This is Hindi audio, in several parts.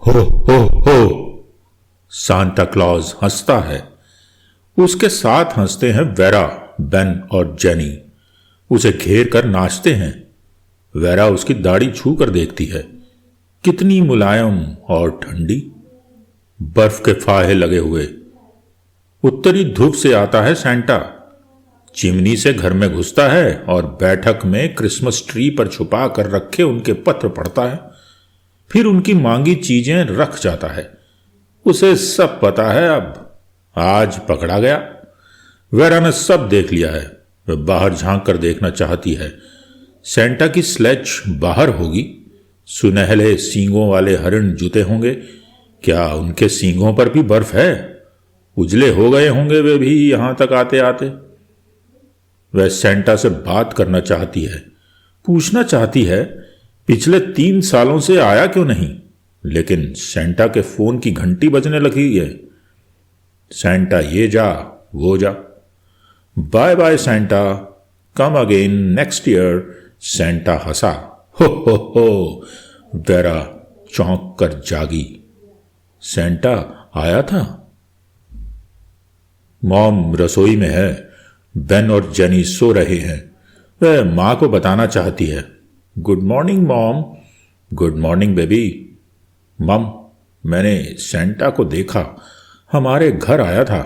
हो हो हो। सांता क्लॉज हंसता है। उसके साथ हंसते हैं वेरा, बेन और जेनी। उसे घेर कर नाचते हैं। वेरा उसकी दाढ़ी छू कर देखती है, कितनी मुलायम और ठंडी, बर्फ के फाहे लगे हुए। उत्तरी ध्रुव से आता है सैंटा। चिमनी से घर में घुसता है और बैठक में क्रिसमस ट्री पर छुपा कर रखे उनके पत्र पढ़ता है। फिर उनकी मांगी चीजें रख जाता है। उसे सब पता है। अब आज पकड़ा गया। वेरा ने सब देख लिया है। वह बाहर झांक कर देखना चाहती है। सेंटा की स्लेज बाहर होगी। सुनहले सींगों वाले हरिण जूते होंगे। क्या उनके सींगों पर भी बर्फ है? उजले हो गए होंगे वे भी यहां तक आते आते। वह सेंटा से बात करना चाहती है, पूछना चाहती है पिछले 3 सालों से आया क्यों नहीं, लेकिन सेंटा के फोन की घंटी बजने लगी है। सेंटा ये जा वो जा। Bye bye Santa, come again next year. Santa हंसा। हो। वेरा चौंक कर जागी। सेंटा आया था। मॉम रसोई में है। बेन और जेनी सो रहे हैं। वह मां को बताना चाहती है। Good morning mom. Good morning baby. मम, मैंने सेंटा को देखा, हमारे घर आया था।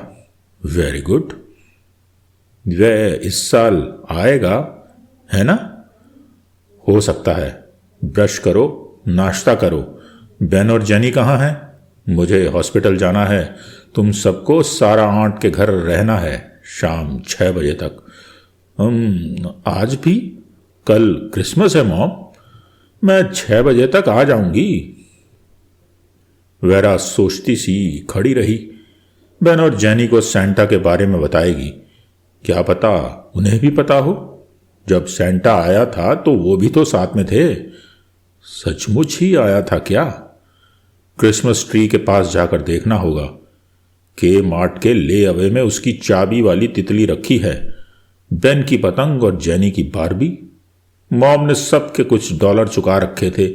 Very good. वह इस साल आएगा, है ना? हो सकता है। ब्रश करो, नाश्ता करो। बेन और जेनी कहाँ हैं? मुझे हॉस्पिटल जाना है। तुम सबको सारा आंट के घर रहना है शाम 6 बजे तक। आज भी? कल क्रिसमस है मॉम। मैं 6 बजे तक आ जाऊंगी। वेरा सोचती सी खड़ी रही। बेन और जेनी को सेंटा के बारे में बताएगी। क्या पता उन्हें भी पता हो। जब सेंटा आया था तो वो भी तो साथ में थे। सचमुच ही आया था क्या? क्रिसमस ट्री के पास जाकर देखना होगा। के मार्ट के ले अवे में उसकी चाबी वाली तितली रखी है। बेन की पतंग और जेनी की बारबी। मॉम ने सबके कुछ डॉलर चुका रखे थे।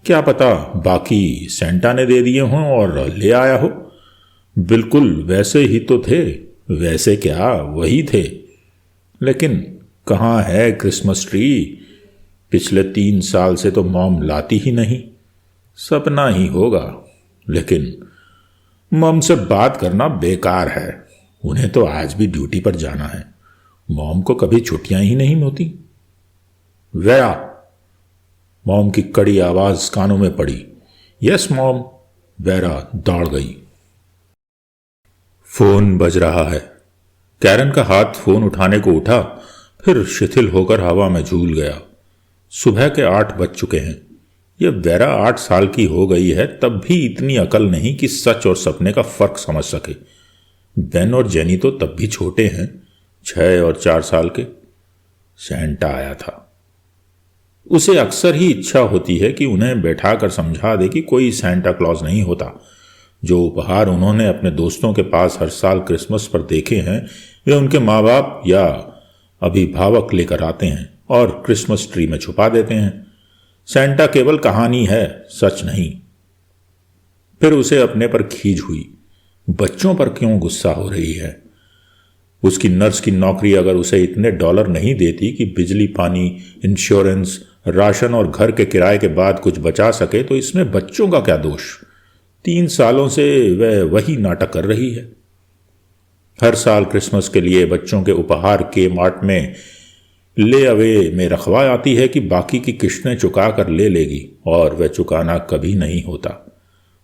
क्या पता बाकी सेंटा ने दे दिए हों और ले आया हो। बिल्कुल वैसे ही तो थे। वैसे क्या, वही थे। लेकिन कहाँ है क्रिसमस ट्री? पिछले 3 साल से तो मॉम लाती ही नहीं। सपना ही होगा। लेकिन मॉम से बात करना बेकार है। उन्हें तो आज भी ड्यूटी पर जाना है। मॉम को कभी छुट्टियां ही नहीं होती। वेरा, मॉम की कड़ी आवाज कानों में पड़ी। Yes mom. वेरा दौड़ गई। फोन बज रहा है। कैरन का हाथ फोन उठाने को उठा, फिर शिथिल होकर हवा में झूल गया। सुबह के 8 बज चुके हैं। यह वेरा 8 साल की हो गई है, तब भी इतनी अकल नहीं कि सच और सपने का फर्क समझ सके। बेन और जेनी तो तब भी छोटे हैं, 6 और 4 साल के। सेंटा आया था। उसे अक्सर ही इच्छा होती है कि उन्हें बैठाकर समझा दे कि कोई सेंटा क्लॉज नहीं होता। जो उपहार उन्होंने अपने दोस्तों के पास हर साल क्रिसमस पर देखे हैं, वे उनके माँ बाप या अभिभावक लेकर आते हैं और क्रिसमस ट्री में छुपा देते हैं। सेंटा केवल कहानी है, सच नहीं। फिर उसे अपने पर खीज हुई। बच्चों पर क्यों गुस्सा हो रही है? उसकी नर्स की नौकरी अगर उसे इतने डॉलर नहीं देती कि बिजली, पानी, इंश्योरेंस, राशन और घर के किराए के बाद कुछ बचा सके, तो इसमें बच्चों का क्या दोष? 3 सालों से वह वही नाटक कर रही है। हर साल क्रिसमस के लिए बच्चों के उपहार के मार्ट में ले अवे में रखवा आती है कि बाकी की किश्तें चुका कर ले लेगी, और वह चुकाना कभी नहीं होता।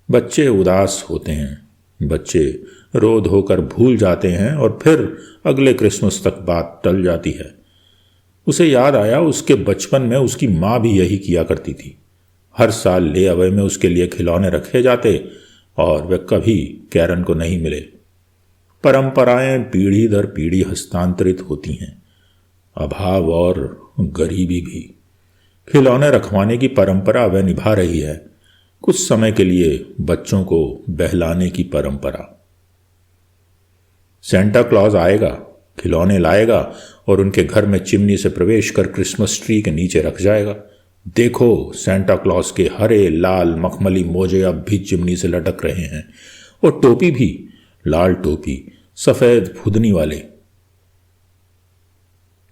बच्चे उदास होते हैं। बच्चे रो धोकर भूल जाते हैं और फिर अगले क्रिसमस तक बात टल जाती है। उसे याद आया, उसके बचपन में उसकी माँ भी यही किया करती थी। हर साल ले अवे में उसके लिए खिलौने रखे जाते और वह कभी कैरन को नहीं मिले। परंपराएं पीढ़ी दर पीढ़ी हस्तांतरित होती हैं। अभाव और गरीबी भी। खिलौने रखवाने की परंपरा वह निभा रही है, कुछ समय के लिए बच्चों को बहलाने की परंपरा। सेंटा क्लॉज आएगा, खिलौने लाएगा और उनके घर में चिमनी से प्रवेश कर क्रिसमस ट्री के नीचे रख जाएगा। देखो, सेंटा क्लॉज के हरे लाल मखमली मोजे अब भी चिमनी से लटक रहे हैं, और टोपी भी, लाल टोपी, सफेद फुदनी वाले।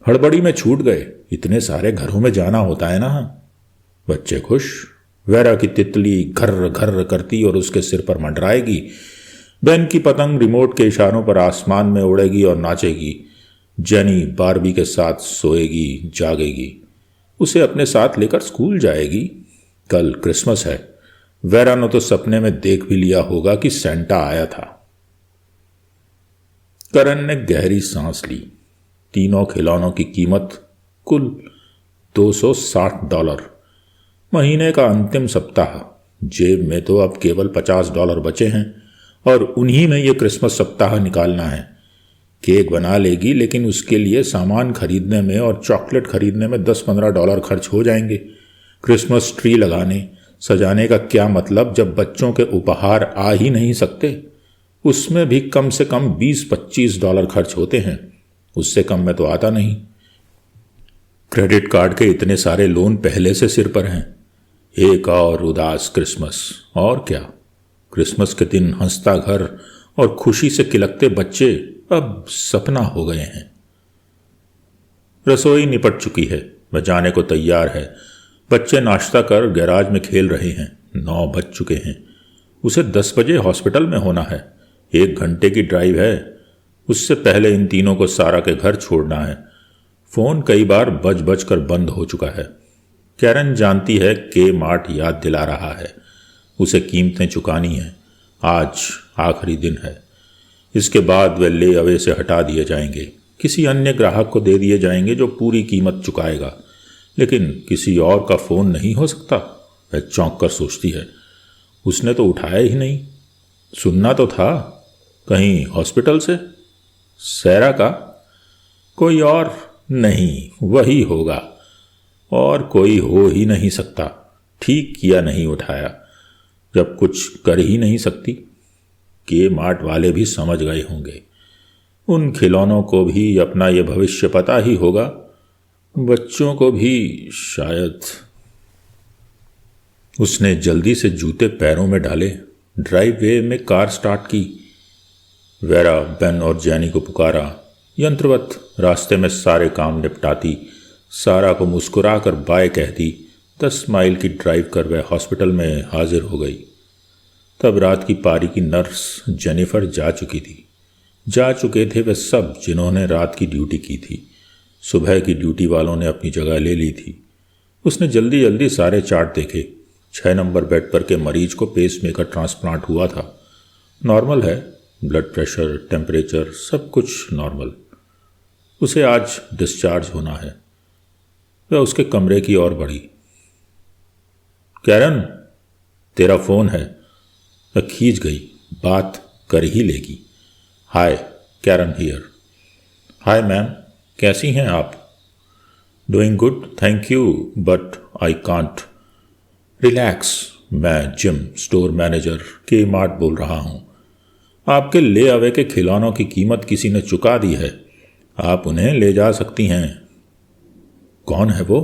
हड़बड़ी में छूट गए, इतने सारे घरों में जाना होता है ना। बच्चे खुश। वेरा की तितली घर्र घर्र करती और उसके सिर पर मंडराएगी। बेन की पतंग रिमोट के इशारों पर आसमान में उड़ेगी और नाचेगी। जेनी बारबी के साथ सोएगी, जागेगी, उसे अपने साथ लेकर स्कूल जाएगी। कल क्रिसमस है। वेरा ने तो सपने में देख भी लिया होगा कि सेंटा आया था। करन ने गहरी सांस ली। तीनों खिलौनों की कीमत कुल $260। महीने का अंतिम सप्ताह। जेब में तो अब केवल $50 बचे हैं और उन्हीं में यह क्रिसमस सप्ताह निकालना है। केक बना लेगी, लेकिन उसके लिए सामान खरीदने में और चॉकलेट खरीदने में $10-15 खर्च हो जाएंगे। क्रिसमस ट्री लगाने सजाने का क्या मतलब जब बच्चों के उपहार आ ही नहीं सकते। उसमें भी कम से कम $20-25 खर्च होते हैं, उससे कम में तो आता नहीं। क्रेडिट कार्ड के इतने सारे लोन पहले से सिर पर हैं। एक और उदास क्रिसमस। और क्या, क्रिसमस के दिन हंसता घर और खुशी से खिलकते बच्चे अब सपना हो गए हैं। रसोई निपट चुकी है, वह जाने को तैयार है। बच्चे नाश्ता कर गैराज में खेल रहे हैं। 9 बज चुके हैं। उसे 10 बजे हॉस्पिटल में होना है। 1 घंटे की ड्राइव है। उससे पहले इन तीनों को सारा के घर छोड़ना है। फोन कई बार बज बज कर बंद हो चुका है। कैरन जानती है के मार्ट याद दिला रहा है, उसे कीमतें चुकानी है। आज आखिरी दिन है। इसके बाद वे ले अवे से हटा दिए जाएंगे, किसी अन्य ग्राहक को दे दिए जाएंगे जो पूरी कीमत चुकाएगा। लेकिन किसी और का फोन नहीं हो सकता, वह चौंक कर सोचती है। उसने तो उठाया ही नहीं। सुनना तो था, कहीं हॉस्पिटल से, सैरा का। कोई और नहीं, वही होगा, और कोई हो ही नहीं सकता। ठीक किया नहीं उठाया, जब कुछ कर ही नहीं सकती। के मार्ट वाले भी समझ गए होंगे। उन खिलौनों को भी अपना यह भविष्य पता ही होगा, बच्चों को भी शायद। उसने जल्दी से जूते पैरों में डाले, ड्राइववे में कार स्टार्ट की। वेरा, बेन और जैनी को पुकारा। यंत्रवत रास्ते में सारे काम निपटाती, सारा को मुस्कुरा कर बाय कहती। 10 माइल की ड्राइव कर वह हॉस्पिटल में हाजिर हो गई। तब रात की पारी की नर्स जेनिफर जा चुकी थी। जा चुके थे वे सब जिन्होंने रात की ड्यूटी की थी। सुबह की ड्यूटी वालों ने अपनी जगह ले ली थी। उसने जल्दी जल्दी सारे चार्ट देखे। 6 नंबर बेड पर के मरीज को पेसमेकर ट्रांसप्लांट हुआ था। नॉर्मल है, ब्लड प्रेशर, टेम्परेचर, सब कुछ नॉर्मल। उसे आज डिस्चार्ज होना है। वह उसके कमरे की ओर बढ़ी। कैरन, तेरा फोन है। वह खींच गई, बात कर ही लेगी। हाय, कैरन हियर। हाय मैम, कैसी हैं आप? Doing good, thank you, but I can't. Relax, मैं जिम, स्टोर मैनेजर, के मार्ट बोल रहा हूं। आपके ले आवे के खिलौनों की कीमत किसी ने चुका दी है, आप उन्हें ले जा सकती हैं। कौन है वो?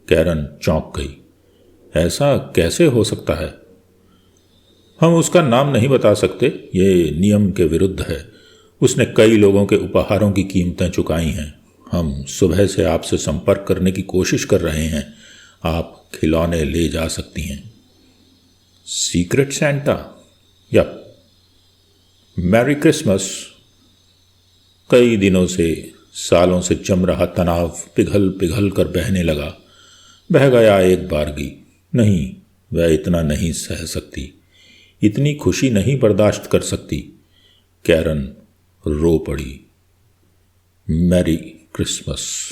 कैरन चौंक गई। ऐसा कैसे हो सकता है? हम उसका नाम नहीं बता सकते, ये नियम के विरुद्ध है। उसने कई लोगों के उपहारों की कीमतें चुकाई हैं। हम सुबह से आपसे संपर्क करने की कोशिश कर रहे हैं। आप खिलौने ले जा सकती हैं। Secret Santa? या मैरी क्रिसमस। कई दिनों से, सालों से जम रहा तनाव पिघल पिघल कर बहने लगा। बह गया एक बारगी। नहीं, वह इतना नहीं सह सकती, इतनी खुशी नहीं बर्दाश्त कर सकती। कैरन रो पड़ी। Merry Christmas.